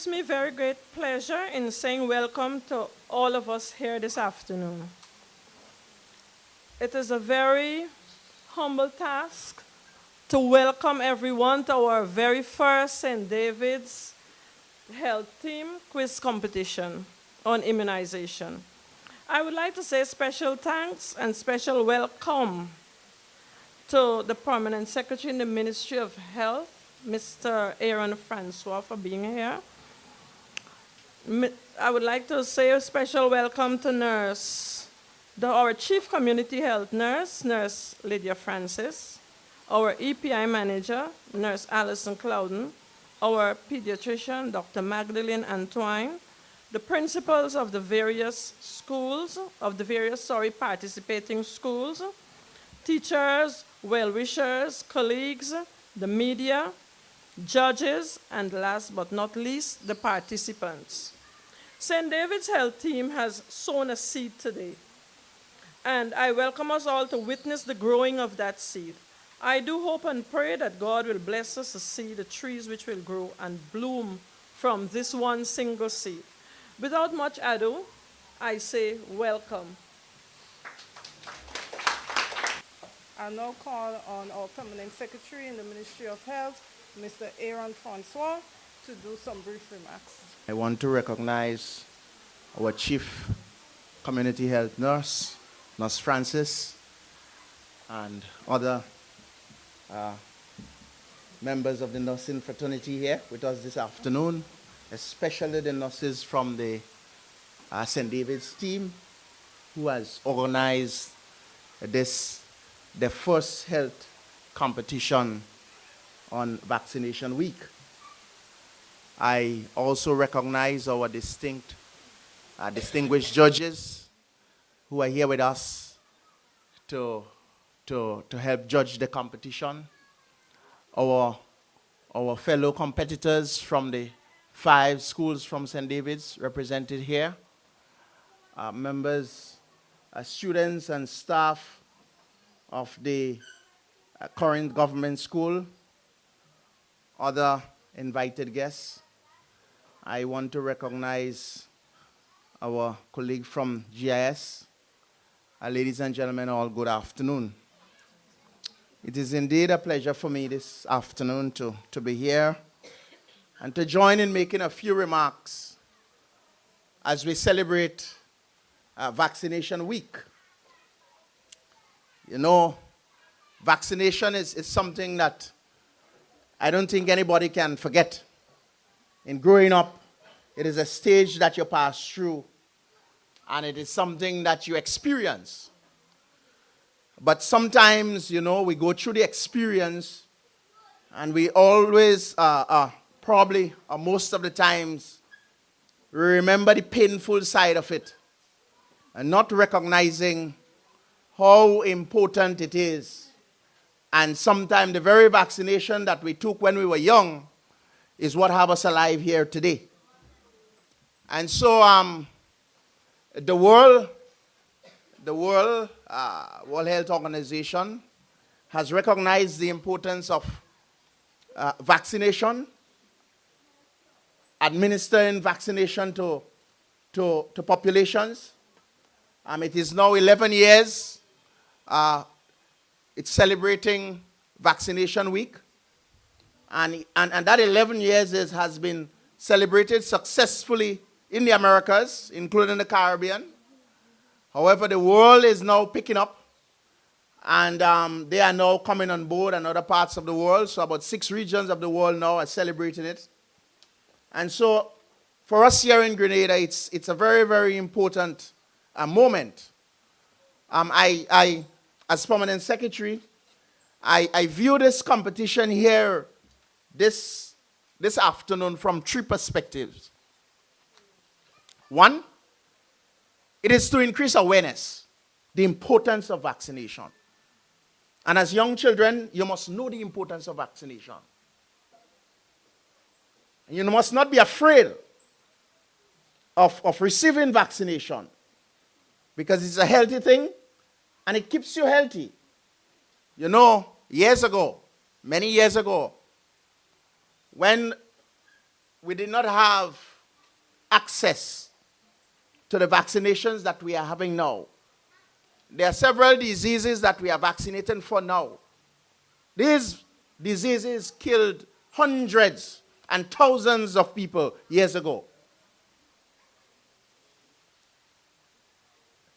gives me very great pleasure in saying welcome to all of us here this afternoon. It is a very humble task to welcome everyone to our very first St. David's Health Team Quiz Competition on immunization. I would like to say special thanks and special welcome to the Permanent Secretary in the Ministry of Health, Mr. Aaron Francois, for being here. I would like to say a special welcome to our Chief Community Health Nurse, Nurse Lydia Francis, our EPI Manager, Nurse Alison Clouden, our pediatrician, Dr. Magdalene Antoine, the principals of the various schools, participating schools, teachers, well-wishers, colleagues, the media, judges, and last but not least, the participants. St. David's Health Team has sown a seed today, and I welcome us all to witness the growing of that seed. I do hope and pray that God will bless us to see the trees which will grow and bloom from this one single seed. Without much ado, I say welcome. I now call on our Permanent Secretary in the Ministry of Health, Mr. Aaron Francois, to do some brief remarks. I want to recognize our Chief Community Health Nurse, Nurse Francis, and other members of the nursing fraternity here with us this afternoon, especially the nurses from the St. David's team who has organized the first health competition on Vaccination Week. I also recognize our distinguished judges who are here with us to help judge the competition. Our fellow competitors from the 5 schools from St. David's represented here, members, students and staff of the current government school, other invited guests. I want to recognize our colleague from GIS. Ladies and gentlemen, all good afternoon. It is indeed a pleasure for me this afternoon to be here and to join in making a few remarks as we celebrate Vaccination Week. You know, vaccination is something that I don't think anybody can forget. In growing up, it is a stage that you pass through, and it is something that you experience. But sometimes, you know, we go through the experience, and we always, most of the times, we remember the painful side of it, and not recognizing how important it is. And sometimes the very vaccination that we took when we were young is what have us alive here today. And so the World Health Organization has recognized the importance of vaccination, administering vaccination to populations. It is now 11 years. It's celebrating Vaccination Week. And that 11 years has been celebrated successfully in the Americas, including the Caribbean. However, the world is now picking up, and they are now coming on board in other parts of the world. So about 6 regions of the world now are celebrating it. And so for us here in Grenada, it's a very, very important moment. As Permanent Secretary, I view this competition here this afternoon from 3 perspectives. One, it is to increase awareness, the importance of vaccination. And as young children, you must know the importance of vaccination. And you must not be afraid of receiving vaccination, because it's a healthy thing and it keeps you healthy. You know, many years ago, when we did not have access to the vaccinations that we are having now. There are several diseases that we are vaccinating for now. These diseases killed hundreds and thousands of people years ago.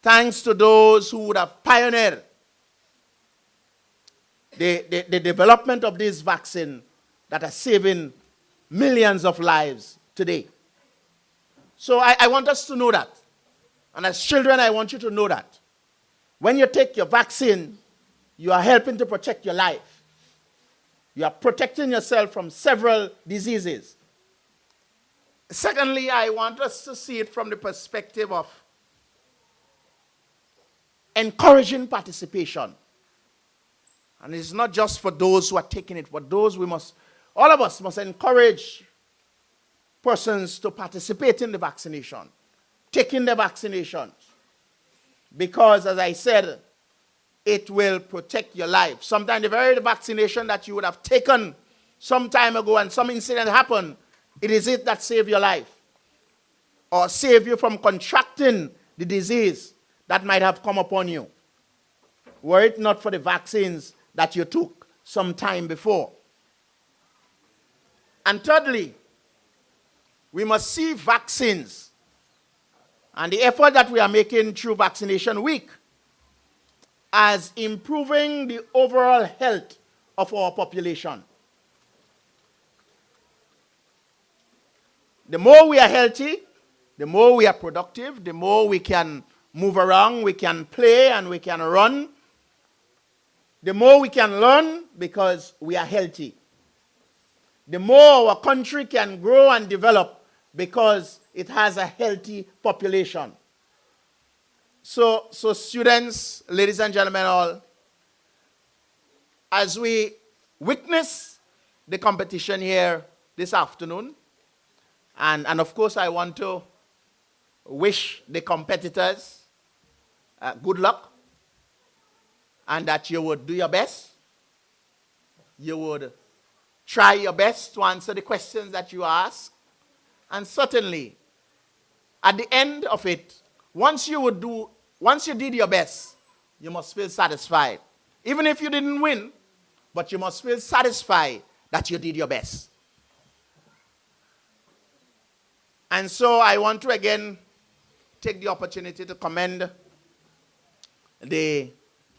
Thanks to those who would have pioneered the development of this vaccine that are saving millions of lives today. So I want us to know that. And as children, I want you to know that. When you take your vaccine, you are helping to protect your life. You are protecting yourself from several diseases. Secondly, I want us to see it from the perspective of encouraging participation. And it's not just for those who are taking it, but those all of us must encourage persons to participate in the vaccination, taking the vaccinations. Because, as I said, it will protect your life. Sometimes the very vaccination that you would have taken some time ago and some incident happened, it is it that saved your life or saved you from contracting the disease that might have come upon you, were it not for the vaccines that you took some time before. And thirdly, we must see vaccines and the effort that we are making through Vaccination Week as improving the overall health of our population. The more we are healthy, the more we are productive, the more we can move around, we can play, and we can run. The more we can learn because we are healthy. The more our country can grow and develop because it has a healthy population. So students, ladies and gentlemen all, as we witness the competition here this afternoon, and of course I want to wish the competitors good luck, and that you would do your best. You would try your best to answer the questions that you ask. And certainly, at the end of it, once you did your best, you must feel satisfied. Even if you didn't win, but you must feel satisfied that you did your best. And so I want to again take the opportunity to commend the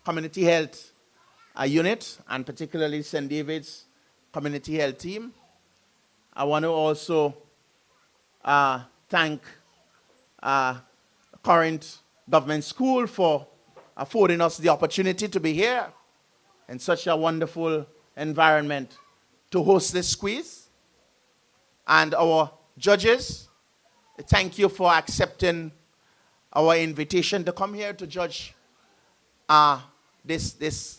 community health unit, and particularly St. David's community health team. I want to also thank current government school for affording us the opportunity to be here in such a wonderful environment to host this quiz. And our judges, thank you for accepting our invitation to come here to judge this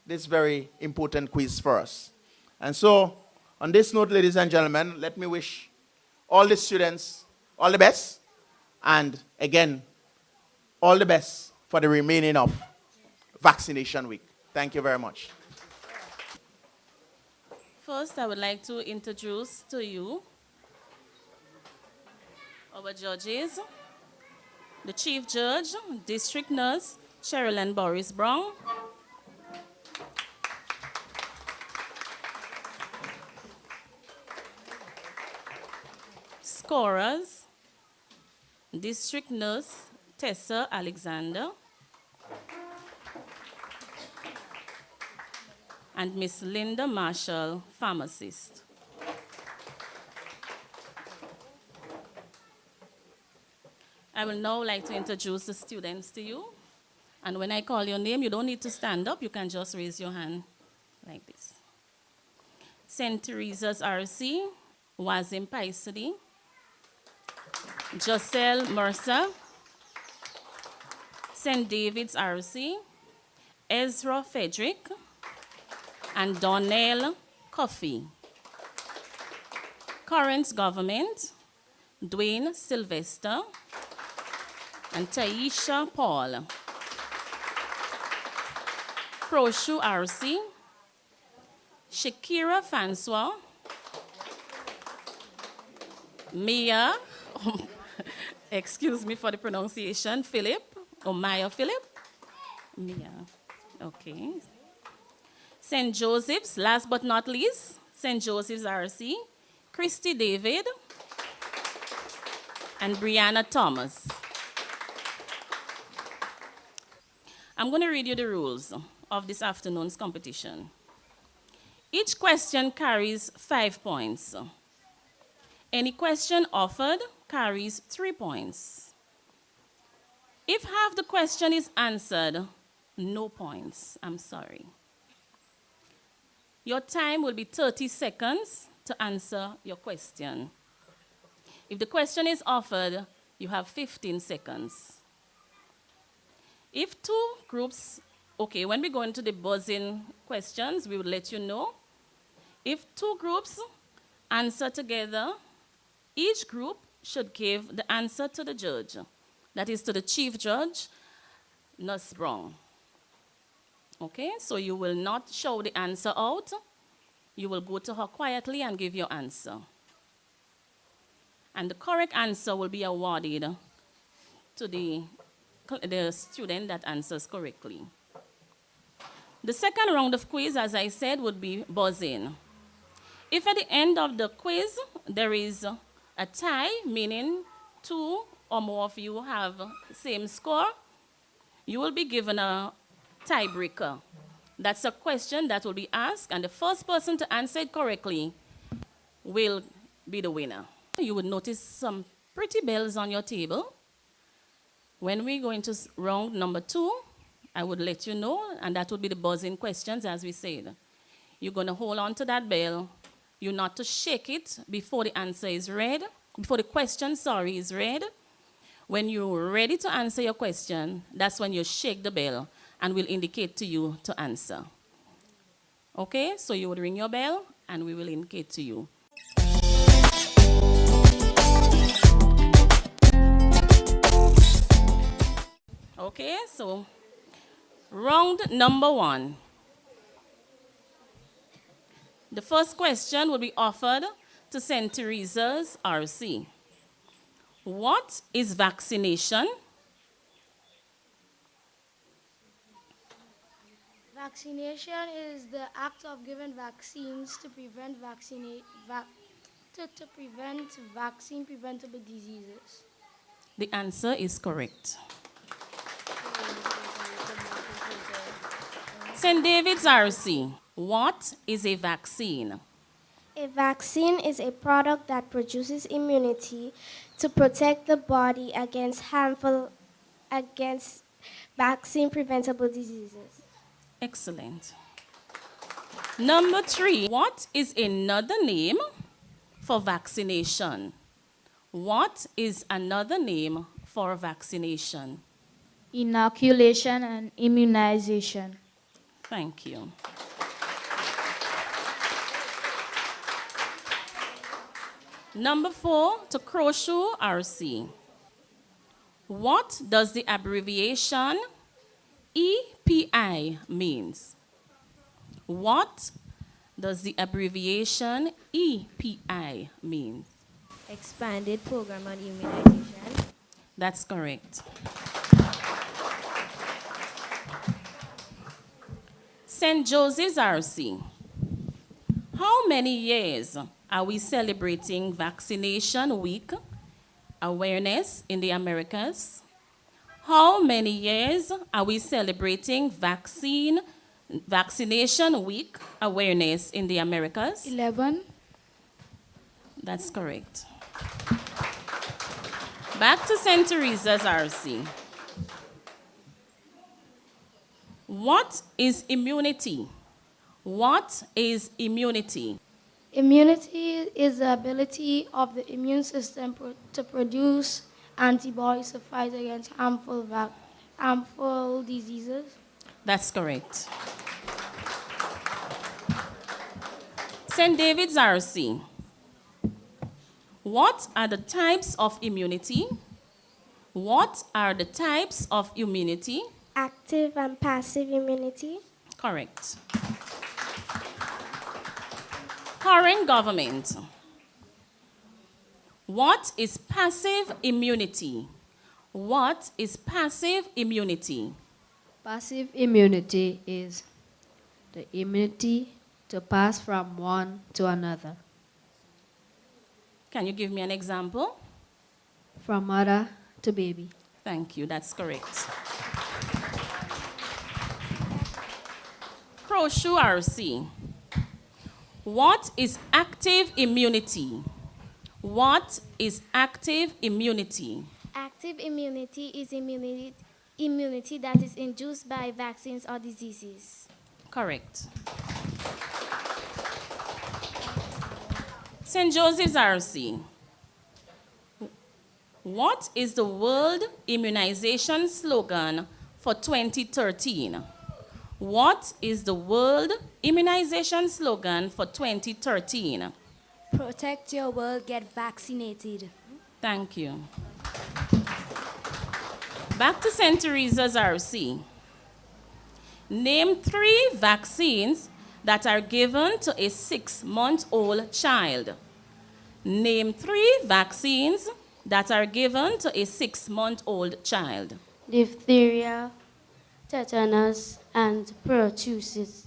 very important quiz for us. And so, on this note, ladies and gentlemen, let me wish all the students all the best, and again, all the best for the remaining of Vaccination Week. Thank you very much. First, I would like to introduce to you our judges, the Chief Judge, District Nurse, Sherilyn Boris Brown, Scorers, District Nurse, Tessa Alexander, and Miss Linda Marshall, Pharmacist. I will now like to introduce the students to you. And when I call your name, you don't need to stand up. You can just raise your hand like this. St. Teresa's RC, Wazim Paisidi, Jocelle Mercer, St. David's RC, Ezra Frederick, and Donnell Coffey. Current Government, Dwayne Sylvester, and Taisha Paul. Proshu RC, Shakira Francois, Mia, excuse me for the pronunciation, Philip, or Maya Philip. Mia, okay. St. Joseph's, last but not least, St. Joseph's RC, Christy David, and Brianna Thomas. I'm going to read you the rules of this afternoon's competition. Each question carries 5 points. Any question offered carries 3 points. If half the question is answered, no points. I'm sorry. Your time will be 30 seconds to answer your question. If the question is offered, you have 15 seconds. If two groups, okay, when we go into the buzzing questions, we will let you know. If two groups answer together, each group should give the answer to the judge, that is to the chief judge, Nurse Brown. Okay, so you will not shout the answer out. You will go to her quietly and give your answer. And the correct answer will be awarded to the student that answers correctly. The second round of quiz, as I said, would be buzzing. If at the end of the quiz there is a tie, meaning 2 or more of you have same score, you will be given a tiebreaker. That's a question that will be asked, and the first person to answer it correctly will be the winner. You would notice some pretty bells on your table. When we go into round number 2, I would let you know, and that would be the buzzing questions, as we said. You're going to hold on to that bell. You're not to shake it before the answer is read, before the question, is read. When you're ready to answer your question, that's when you shake the bell and will indicate to you to answer. Okay, so you would ring your bell and we will indicate to you. Okay, so round number 1. The first question will be offered to St. Teresa's RC. What is vaccination? Vaccination is the act of giving vaccines to prevent vaccine-preventable diseases. The answer is correct. St. David's RC. What is a vaccine? A vaccine is a product that produces immunity to protect the body against vaccine-preventable diseases. Excellent. Number 3, what is another name for vaccination? What is another name for vaccination? Inoculation and immunization. Thank you. Number 4, to Croshoe RC. What does the abbreviation EPI means? What does the abbreviation EPI mean? Expanded Program on Immunization. That's correct. St. Joseph's RC. How many years are we celebrating Vaccination Week awareness in the Americas? How many years are we celebrating Vaccination Week awareness in the Americas? 11. That's correct. Back to St. Teresa's RC. What is immunity? What is immunity? Immunity is the ability of the immune system to produce antibodies to fight against harmful diseases. That's correct. St. David's RC. What are the types of immunity? What are the types of immunity? Active and passive immunity. Correct. Current government. What is passive immunity? What is passive immunity? Passive immunity is the immunity to pass from one to another, Can you give me an example? from mother to baby. Thank you, that's correct. Croshu RC. What is active immunity? What is active immunity? Active immunity is immunity that is induced by vaccines or diseases. Correct. St. Joseph's RC. What is the World Immunization slogan for 2013? What is the World Immunization slogan for 2013? Protect your world, get vaccinated. Thank you. Back to St. Teresa's RC. Name 3 vaccines that are given to a 6-month-old child. Name 3 vaccines that are given to a 6-month-old child. Diphtheria, tetanus, and pertussis.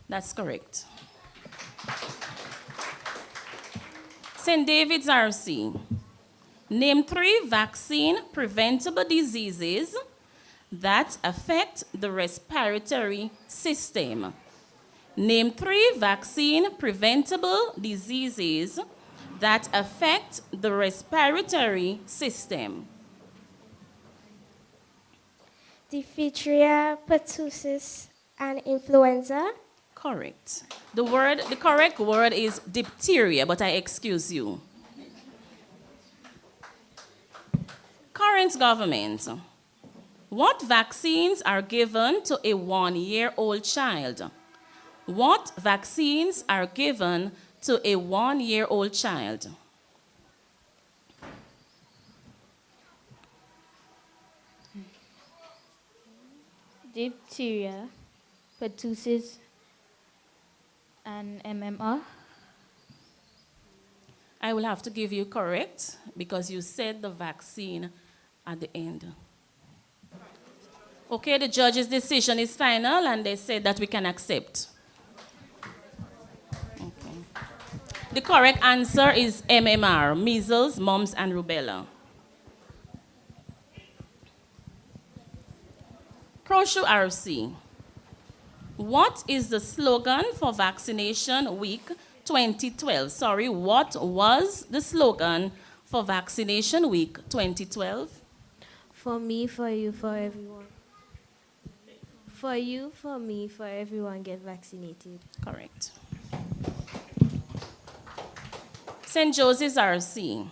That's correct. St. David's RC. Name 3 vaccine preventable diseases that affect the respiratory system. Name 3 vaccine preventable diseases that affect the respiratory system. Diphtheria, pertussis, and influenza. Correct. The correct word is diphtheria, but I excuse you. Current government. What vaccines are given to a 1-year-old child? What vaccines are given to a 1-year-old child? Diphtheria, pertussis, and MMR. I will have to give you correct because you said the vaccine at the end. Okay, the judge's decision is final and they said that we can accept. Okay. The correct answer is MMR, measles, mumps, and rubella. Croshu RC. What is the slogan for Vaccination Week 2012? Sorry, what was the slogan for Vaccination Week 2012? For me, for you, for everyone. For you, for me, for everyone, get vaccinated. Correct. St. Joseph's RC.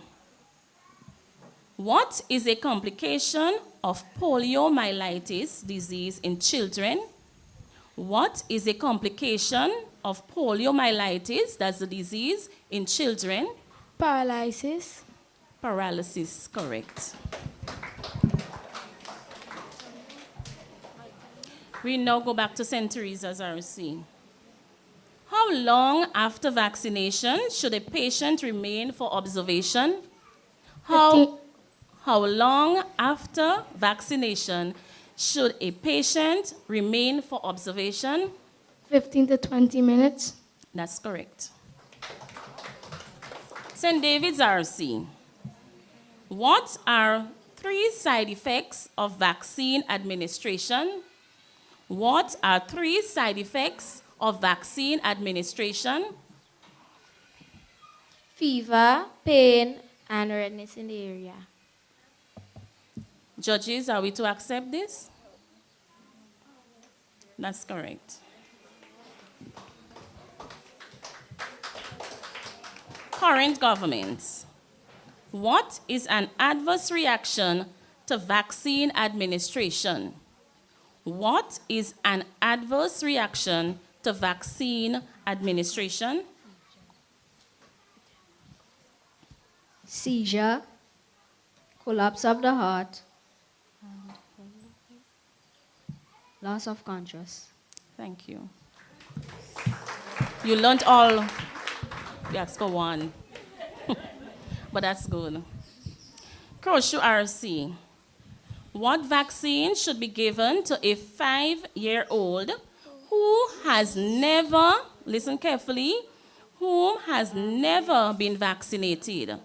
What is a complication of poliomyelitis disease in children? What is a complication of poliomyelitis, that's the disease, in children? Paralysis. Paralysis, correct. We now go back to St. Teresa's RC. How long after vaccination should a patient remain for observation? How long after vaccination should a patient remain for observation? 15 to 20 minutes. That's correct. St. David's RC. What are 3 side effects of vaccine administration? What are 3 side effects of vaccine administration? Fever, pain, and redness in the area. Judges, are we to accept this? That's correct. Current governments. What is an adverse reaction to vaccine administration? What is an adverse reaction to vaccine administration? Seizure, collapse of the heart, loss of conscious. Thank you. You learned all. We asked for one. but that's good. Crochet RC. What vaccine should be given to a 5-year-old who has never, listen carefully, whom has never been vaccinated?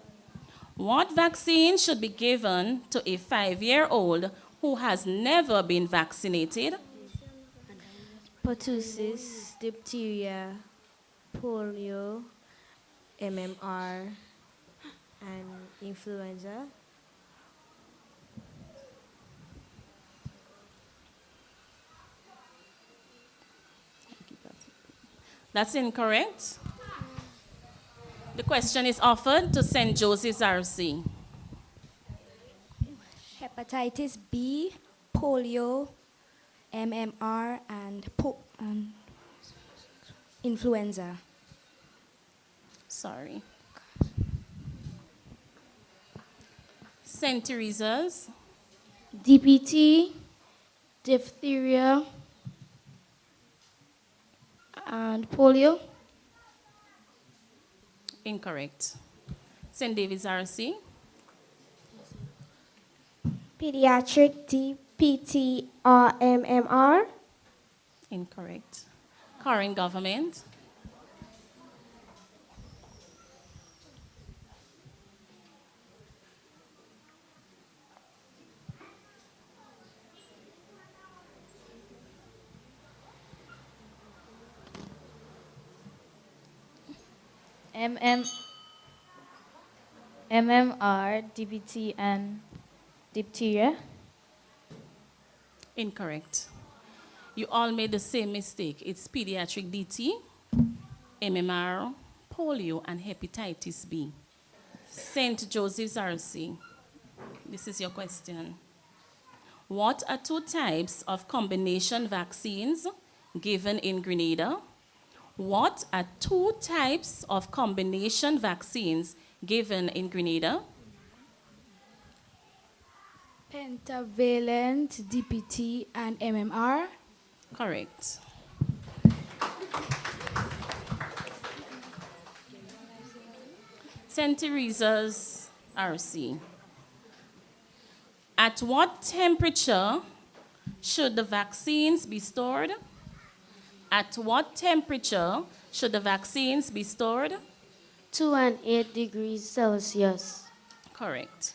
What vaccine should be given to a 5-year-old who has never been vaccinated? Pertussis, diphtheria, polio, MMR, and influenza. That's incorrect. The question is offered to St. Joseph's RC. Hepatitis B, polio, MMR, and influenza. Sorry. St. Teresa's. DPT, diphtheria, and polio. Incorrect. St. David's RC. Pediatric DPT or MMR. Incorrect. Current government. MMR, DPT, and diphtheria. Incorrect. You all made the same mistake. It's pediatric DT, MMR, polio, and hepatitis B. St. Joseph's RC. This is your question. What are 2 types of combination vaccines given in Grenada? What are 2 types of combination vaccines given in Grenada? Pentavalent, DPT, and MMR. Correct. St. Teresa's RC. At what temperature should the vaccines be stored? At what temperature should the vaccines be stored? 2 and 8 degrees Celsius. Correct.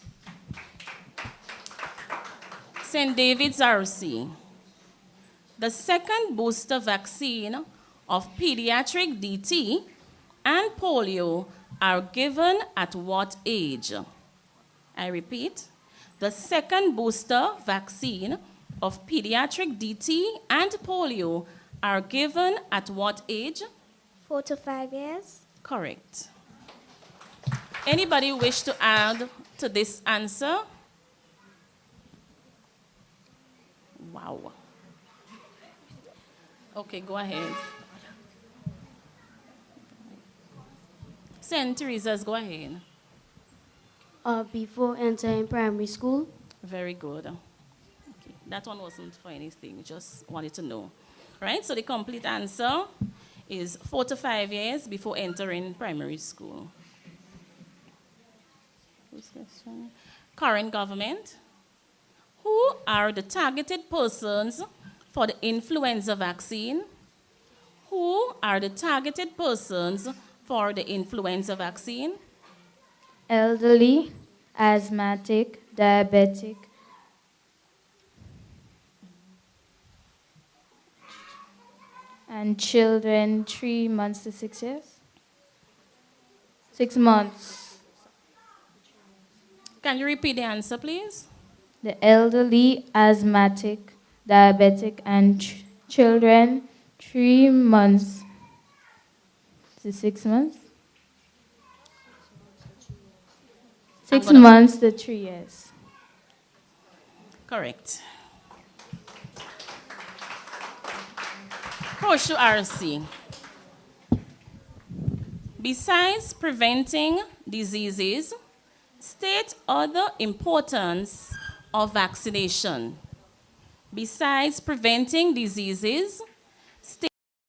St. David's RC. The second booster vaccine of pediatric DT and polio are given at what age? I repeat, the second booster vaccine of pediatric DT and polio are given at what age? 4 to 5 years. Correct. Anybody wish to add to this answer? Wow. Okay, go ahead. St. Teresa's, go ahead. Before entering primary school. Very good. Okay. That one wasn't for anything, just wanted to know. Right, so the complete answer is 4 to 5 years before entering primary school. Current government. Who are the targeted persons for the influenza vaccine? Who are the targeted persons for the influenza vaccine? Elderly, asthmatic, diabetic, and children 3 months to 6 years. 6 months. Can you repeat the answer, please? The elderly, asthmatic, diabetic, and children 3 months to 6 months. 6 months to 3 years. Correct. Horseshoe RC. Besides preventing diseases, state other importance of vaccination. Besides preventing diseases,